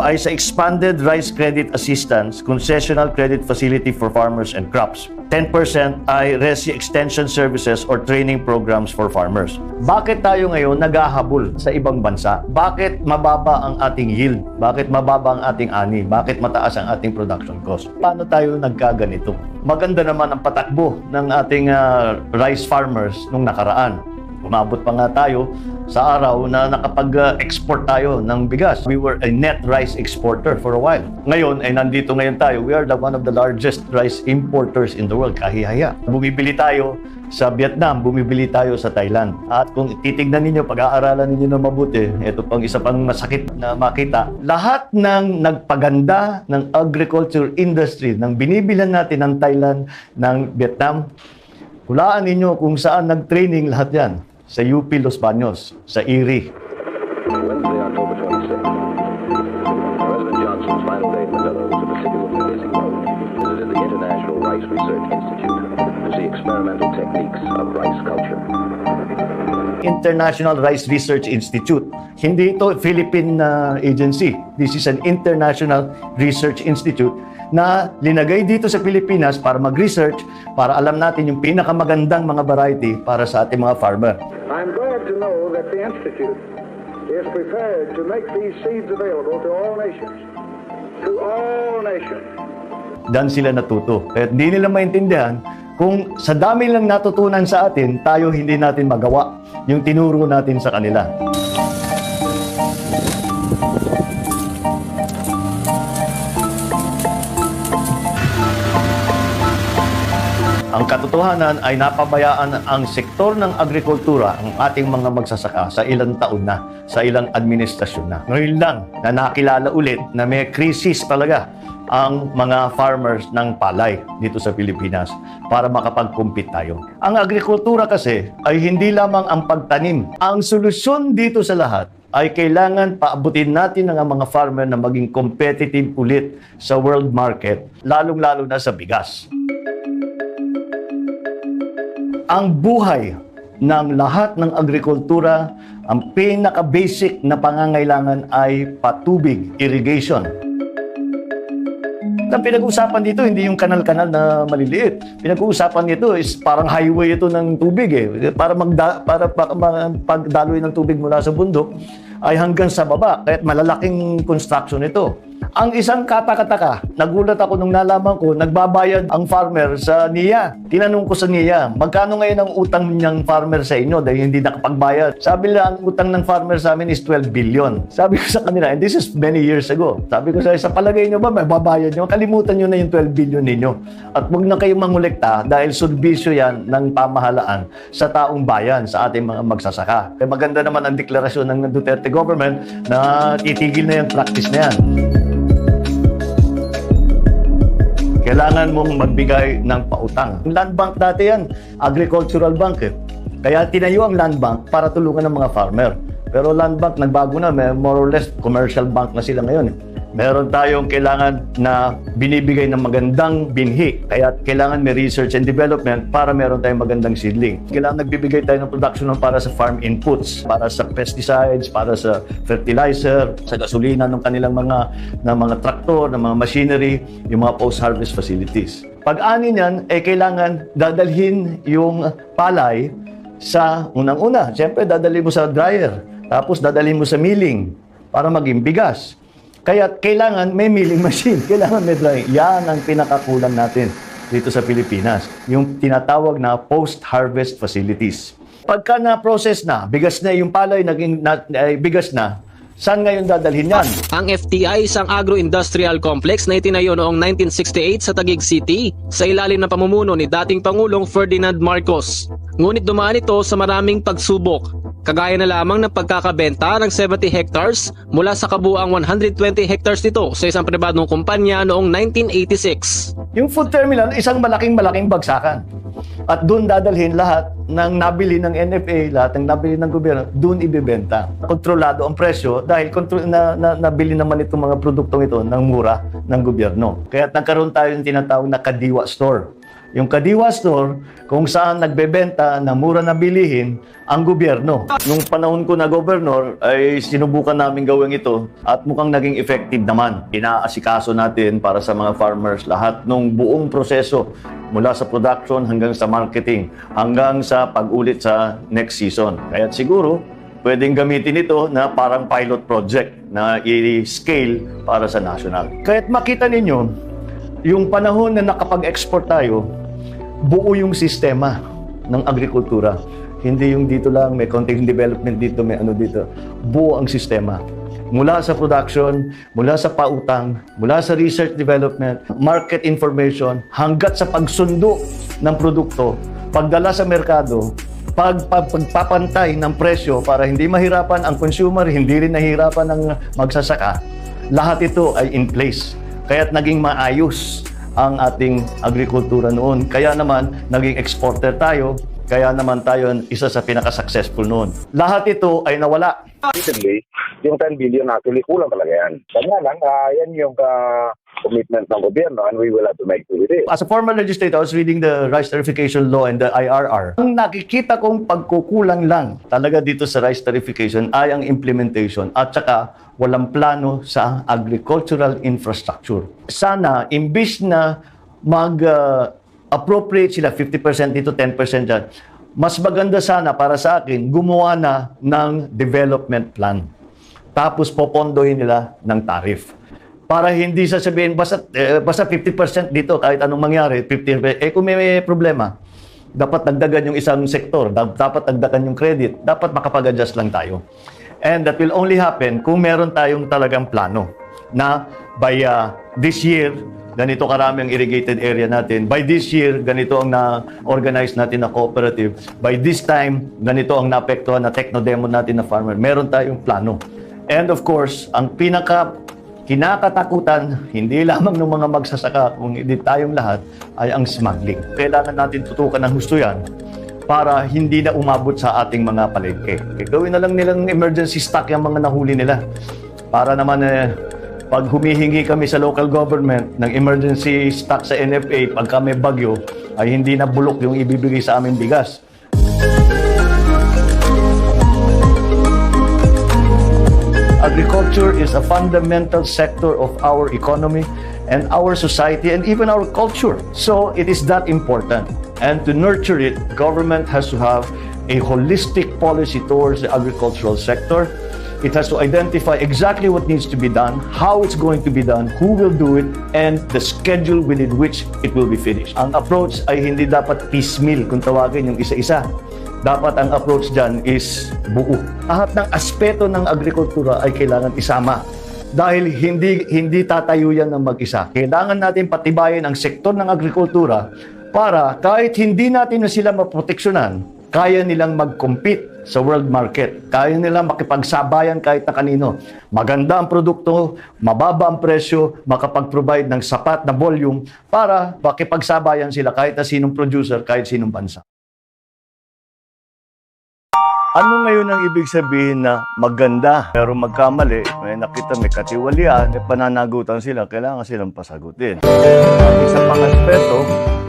ay sa Expanded Rice Credit Assistance, Concessional Credit Facility for Farmers and Crops. 10% ay RESI Extension Services or Training Programs for Farmers. Bakit tayo ngayon naghahabol sa ibang bansa? Bakit mababa ang ating yield? Bakit mababa ang ating ani? Bakit mataas ang ating production cost? Paano tayo nagkaganito? Maganda naman ang patakbo ng ating rice farmers nung nakaraan. Umabot pa nga tayo sa araw na nakapag-export tayo ng bigas. We were a net rice exporter for a while. Ngayon, ay nandito ngayon tayo. We are one of the largest rice importers in the world. Kahihaya. Bumibili tayo sa Vietnam, bumibili tayo sa Thailand. At kung titignan ninyo, pag-aaralan ninyo na mabuti, ito pang isa pang masakit na makita. Lahat ng nagpaganda ng agriculture industry, ng binibilan natin ng Thailand, ng Vietnam, hulaan ninyo kung saan nag-training lahat yan. Sa UP Los Baños, sa Erie. Wednesday, October 26th. President Johnson's final day in Manila was a particularly busy road. Visited the International Rice Research Institute to see experimental techniques of rice culture. International Rice Research Institute. Hindi ito Philippine agency. This is an international research institute na linagay dito sa Pilipinas para mag-research, para alam natin yung pinakamagandang mga variety para sa ating mga farmer. I'm glad to know that the Institute is prepared to make these seeds available to all nations. To all nations. Dan sila natuto. Kaya hindi nila maintindihan kung sa dami lang natutunan sa atin, tayo hindi natin magawa yung tinuro natin sa kanila. Ang katotohanan ay napabayaan ang sektor ng agrikultura, ang ating mga magsasaka sa ilang taon na, sa ilang administrasyon na. Ngayon lang na nakilala ulit na may krisis talaga ang mga farmers ng palay dito sa Pilipinas para makapag-compete tayo. Ang agrikultura kasi ay hindi lamang ang pagtanim. Ang solusyon dito sa lahat ay kailangan paabutin natin ng mga farmer na maging competitive ulit sa world market, lalong-lalo na sa bigas. Ang buhay ng lahat ng agrikultura, ang pinaka-basic na pangangailangan ay patubig, irrigation. Ang pinag-uusapan dito, hindi yung kanal-kanal na maliliit. Pinag-uusapan nito is parang highway ito ng tubig eh. Para pagdaloy ng tubig mula sa bundok ay hanggang sa baba. Kaya malalaking construction ito. Ang isang katakataka, nagulat ako nung nalaman ko, nagbabayad ang farmer sa NIA. Tinanong ko sa NIA, magkano ngayon ang utang niyang farmer sa inyo dahil hindi nakapagbayad? Sabi nila, ang utang ng farmer sa amin is 12 billion. Sabi ko sa kanila, and this is many years ago. Sabi ko sa palagay niyo ba, may babayad niyo? Kalimutan niyo na yung 12 billion ninyo. At huwag na kayong mangolekta dahil serbisyo yan ng pamahalaan sa taong bayan, sa ating mga magsasaka. Kaya maganda naman ang deklarasyon ng Duterte government na itigil na yung practice na yan. Kailangan mong magbigay ng pautang. Yung land bank dati yan, agricultural bank eh. Kaya tinayo ang land bank para tulungan ng mga farmer. Pero land bank, nagbago na, more or less commercial bank na sila ngayon eh. Meron tayong kailangan na binibigay ng magandang binhi. Kaya kailangan may research and development para meron tayong magandang seedling. Kailangan nagbibigay tayo ng production para sa farm inputs, para sa pesticides, para sa fertilizer, sa gasolina ng kanilang mga traktor, ng mga machinery, yung mga post-harvest facilities. Pag-ani niyan, kailangan dadalhin yung palay sa unang-una. Siyempre, dadalhin mo sa dryer. Tapos, dadalhin mo sa milling para maging bigas. Kaya kailangan may milling machine. Kailangan may dryer. Yan ang pinakakulang natin dito sa Pilipinas. Yung tinatawag na post-harvest facilities. Pagka na-process na, bigas na yung palay, bigas na, saan ngayon dadalhin yan? Ang FTI isang agro-industrial complex na itinayo noong 1968 sa Taguig City sa ilalim ng pamumuno ni dating Pangulong Ferdinand Marcos. Ngunit dumaan ito sa maraming pagsubok, kagaya na lamang ng pagkakabenta ng 70 hectares mula sa kabuuang 120 hectares nito sa isang pribadong kumpanya noong 1986. Yung food terminal, isang malaking bagsakan. At doon dadalhin lahat ng nabili ng NFA, lahat ng nabili ng gobyerno, doon ibebenta. Kontrolado ang presyo dahil nabili naman itong mga produktong ito ng mura ng gobyerno. Kaya nagkaroon tayo ng tinatawag na Kadiwa Store. Yung Kadiwa Store, kung saan nagbebenta na mura na bilihin ang gobyerno. Nung panahon ko na gobernador, ay sinubukan namin gawin ito at mukhang naging effective naman. Inaasikaso natin para sa mga farmers lahat ng buong proseso mula sa production hanggang sa marketing, hanggang sa pag-ulit sa next season. Kaya siguro, pwedeng gamitin ito na parang pilot project na i-scale para sa national. Kaya't makita ninyo, yung panahon na nakapag-export tayo, buo yung sistema ng agrikultura. Hindi yung dito lang, may konting development dito, may ano dito. Buo ang sistema. Mula sa production, mula sa pautang, mula sa research development, market information, hanggat sa pagsundo ng produkto, pagdala sa merkado, pagpapantay ng presyo para hindi mahirapan ang consumer, hindi rin nahihirapan ang magsasaka. Lahat ito ay in place. Kaya't naging maayos ang ating agrikultura noon. Kaya naman, naging exporter tayo. Kaya naman tayo isa sa pinaka-successful noon. Lahat ito ay nawala. Recently, yung 10 billion actually kulang talaga yan. Kanya lang, yan yung commitment ng gobyerno and we will have to make do with it. As a former legislator, I was reading the Rice Tarification Law and the IRR. Ang nakikita kong pagkukulang lang talaga dito sa rice tarification ay ang implementation at saka walang plano sa agricultural infrastructure. Sana, imbis na appropriate sila 50% dito, 10% dyan, mas maganda sana para sa akin, gumawa na ng development plan. Tapos popondohin nila ng tariff. Para hindi sasabihin, basta 50% dito, kahit anong mangyari, 50%. Kung may problema, dapat dagdagan yung isang sektor, dapat dagdagan yung credit, dapat makapag-adjust lang tayo. And that will only happen kung meron tayong talagang plano na by this year, ganito karami ang irrigated area natin. By this year, ganito ang na-organize natin na cooperative. By this time, ganito ang naapektuhan na techno-demo natin na farmer. Meron tayong plano. And of course, ang kinakatakutan, hindi lamang ng mga magsasaka, kung hindi tayong lahat, ay ang smuggling. Kailangan natin tutukan ng husto yan para hindi na umabot sa ating mga palengke. Gawin na lang nilang emergency stock yung mga nahuli nila. Para naman pag humihingi kami sa local government ng emergency stock sa NFA, pagka may bagyo, ay hindi na bulok yung ibibigay sa aming bigas. Agriculture is a fundamental sector of our economy and our society and even our culture. So it is that important. And to nurture it, government has to have a holistic policy towards the agricultural sector. It has to identify exactly what needs to be done, how it's going to be done, who will do it, and the schedule within which it will be finished. Ang approach ay hindi dapat piecemeal kung tawagin yung isa-isa. Dapat ang approach dyan is buo. Lahat ng aspeto ng agrikultura ay kailangan isama. Dahil hindi tatayo yan ng mag-isa. Kailangan natin patibayin ang sektor ng agrikultura para kahit hindi natin na sila maproteksyonan, kaya nilang mag-compete sa world market. Kaya nilang makipagsabayan kahit na kanino. Maganda ang produkto, mababa ang presyo, makapag-provide ng sapat na volume para makipagsabayan sila kahit na sinong producer, kahit sinong bansa. Ano ngayon ang ibig sabihin na maganda pero magkamali? May nakita, may katiwalian, may pananagutan sila, kailangan silang pasagutin. Ang isa pang aspeto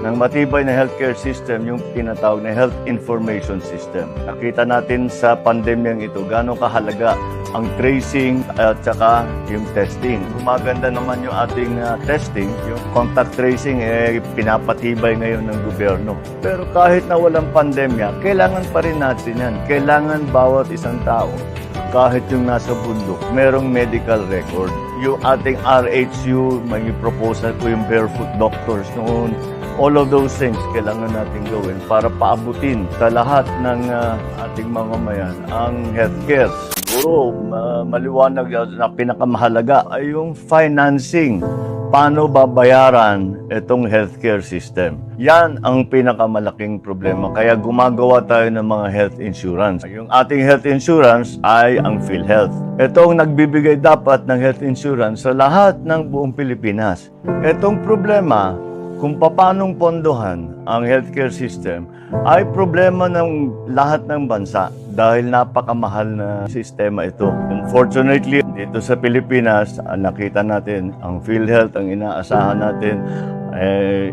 ng matibay na healthcare system, yung tinatawag na health information system. Nakita natin sa pandemyang ito gano'ng kahalaga ang tracing at saka yung testing. Gumaganda naman yung ating testing, yung contact tracing pinapatibay ngayon ng gobyerno. Pero kahit na walang pandemya, kailangan pa rin natin yan. Kailangan bawat isang tao, kahit yung nasa bundok, merong medical record. Yung ating RHU, may proposal ko yung barefoot doctors noon. All of those things kailangan natin gawin para paabutin sa lahat ng ating mamamayan ang healthcare. Siguro maliwanag na pinakamahalaga ay yung financing. Paano babayaran itong healthcare system? Yan ang pinakamalaking problema. Kaya gumagawa tayo ng mga health insurance. Yung ating health insurance ay ang PhilHealth. Ito ang nagbibigay dapat ng health insurance sa lahat ng buong Pilipinas. Itong problema, kung paanong pondohan ang healthcare system, ay problema ng lahat ng bansa dahil napakamahal na sistema ito. Unfortunately, dito sa Pilipinas, nakita natin ang PhilHealth, ang inaasahan natin,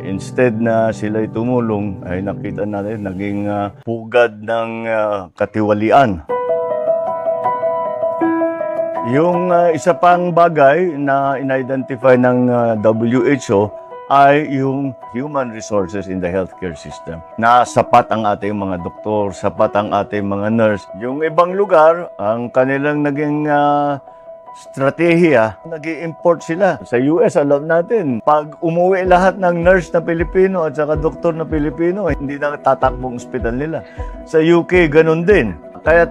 instead na sila'y tumulong, ay nakita natin naging pugad ng katiwalian. Yung isa pang bagay na in-identify ng WHO ay yung human resources in the healthcare system. Na sapat ang ating mga doktor, sapat ang ating mga nurse. Yung ibang lugar, ang kanilang naging strategiya, nag-i-import sila. Sa US, alam natin, pag umuwi lahat ng nurse na Pilipino at saka doktor na Pilipino, hindi na tatakbong ospital nila. Sa UK, ganun din. Kaya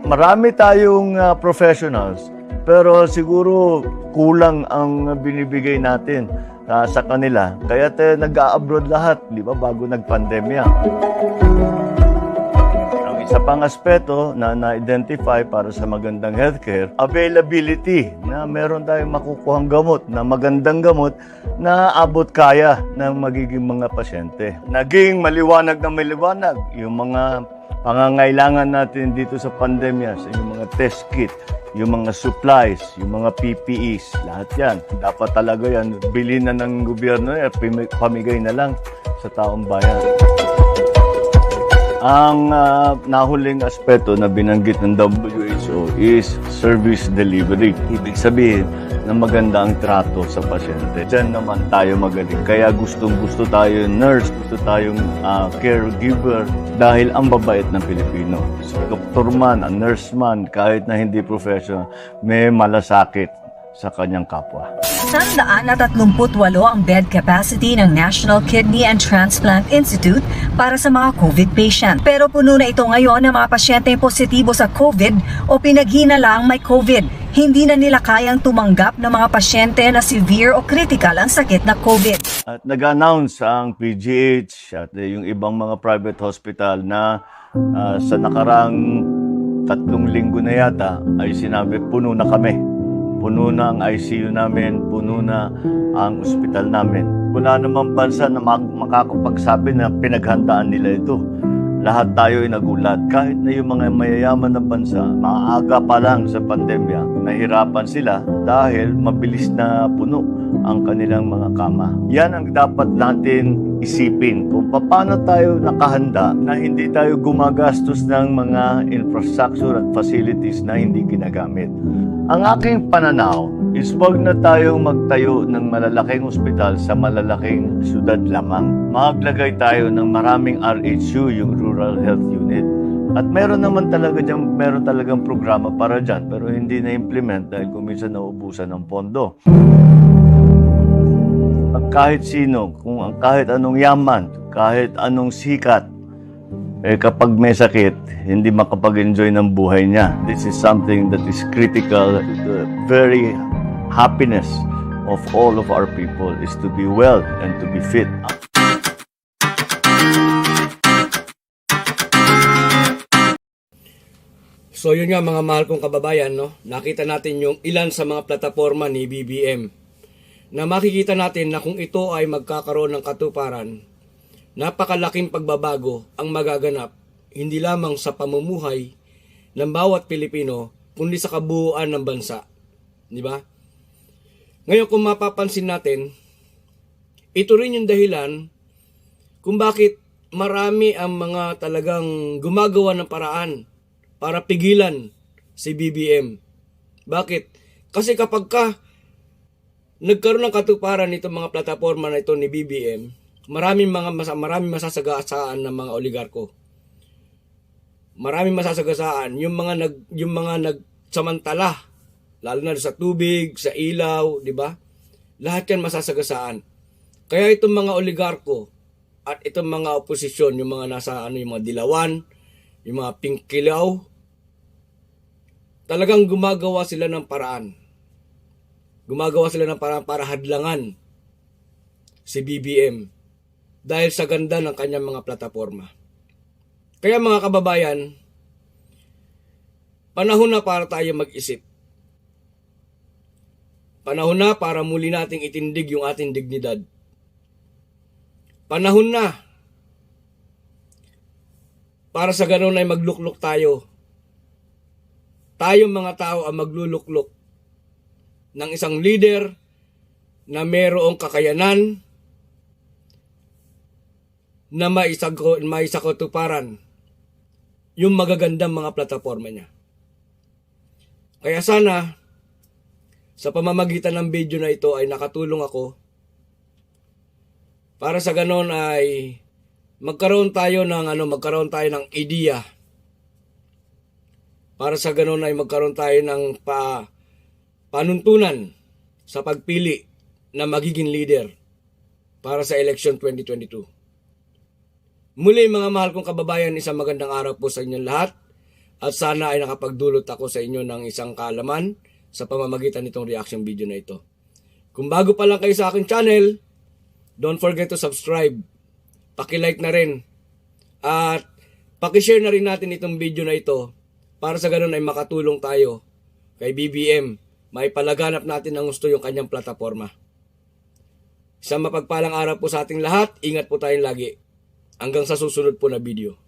marami tayong professionals, pero siguro kulang ang binibigay natin sa kanila. Kaya nag-a-abroad lahat, di ba, bago nag-pandemya. Ang isa pang aspeto na na-identify para sa magandang healthcare, availability, na meron tayong makukuhang gamot, na magandang gamot, na abot kaya ng magiging mga pasyente. Naging maliwanag na maliwanag yung mga pangangailangan natin dito sa pandemya, sa yung mga test kit, yung mga supplies, yung mga PPEs, lahat yan. Dapat talaga yan, bilhin na ng gobyerno, pamigay na lang sa taong bayan. Ang nahuling aspeto na binanggit ng WHO is service delivery. Ibig sabihin na maganda ang trato sa pasyente. Diyan naman tayo magaling. Kaya gustong-gusto tayo nurse, gusto tayong caregiver dahil ang babait ng Pilipino. So, doktor man, a nurse man, kahit na hindi professional, may malasakit sa kanyang kapwa. 138 ang bed capacity ng National Kidney and Transplant Institute para sa mga COVID patient. Pero puno na ito ngayon ng mga pasyenteng positibo sa COVID o pinaghinalang may COVID. Hindi na nila kayang tumanggap ng mga pasyente na severe o critical ang sakit na COVID. At nag-announce ang PGH at yung ibang mga private hospital na sa nakarang 3 linggo na yata ay sinabi puno na kami. Puno na ang ICU namin, puno na ang ospital namin. Wala namang bansa na makakapagsabi na pinaghandaan nila ito. Lahat tayo ay nagulat. Kahit na yung mga mayayaman na bansa, maaga pa lang sa pandemya, nahirapan sila dahil mabilis na puno ang kanilang mga kama. Yan ang dapat natin isipin kung paano tayo nakahanda na hindi tayo gumagastos ng mga infrastructure at facilities na hindi ginagamit. Ang aking pananaw is wag na tayong magtayo ng malalaking ospital sa malalaking syudad lamang. Maglagay tayo ng maraming RHU, yung Rural Health Unit. At meron naman talaga dyan, meron talagang programa para dyan, pero hindi na-implement dahil kuminsan nauubusan ng pondo. Kahit sino, kahit anong yaman, kahit anong sikat, kapag may sakit, hindi makapag-enjoy ng buhay niya. This is something that is critical to the very happiness of all of our people is to be well and to be fit. So yun nga mga mahal kong kababayan, no? Nakita natin yung ilan sa mga plataforma ni BBM na makikita natin na kung ito ay magkakaroon ng katuparan, napakalaking pagbabago ang magaganap hindi lamang sa pamumuhay ng bawat Pilipino, kundi sa kabuuan ng bansa. Di ba? Ngayon kung mapapansin natin, ito rin yung dahilan kung bakit marami ang mga talagang gumagawa ng paraan para pigilan si BBM. Bakit? Kasi kapag nagkaroon ng katuparan itong mga plataforma na ito ni BBM, maraming masasagasaan ng mga oligarko. Maraming masasagasaan yung mga nagsamantala, lalo na sa tubig, sa ilaw, di ba? Lahat yan masasagasaan. Kaya itong mga oligarko at itong mga oposisyon, yung mga yung mga dilawan, yung mga pingkilaw, talagang gumagawa sila ng paraan. Gumagawa sila ng paraan para hadlangan si BBM dahil sa ganda ng kanyang mga plataforma. Kaya mga kababayan, panahon na para tayo mag-isip. Panahon na para muli nating itindig yung ating dignidad. Panahon na para sa ganun ay magluklok tayo. Tayong mga tao ang magluluklok ng isang leader na mayroong kakayanan na maisakatuparan yung magagandang mga plataforma niya. Kaya sana sa pamamagitan ng video na ito ay nakatulong ako para sa ganon ay magkaroon tayo ng ideya. Para sa ganon ay magkaroon tayo ng panuntunan sa pagpili na magiging leader para sa election 2022. Muli mga mahal kong kababayan, isang magandang araw po sa inyong lahat at sana ay nakapagdulot ako sa inyo ng isang kaalaman sa pamamagitan nitong reaction video na ito. Kung bago pa lang kayo sa aking channel, don't forget to subscribe. Paki-like na rin at paki-share na rin natin itong video na ito para sa ganun ay makatulong tayo kay BBM. May palaganap natin ng gusto yung kanyang plataforma. Isang mapagpalang araw po sa ating lahat. Ingat po tayong lagi. Hanggang sa susunod po na video.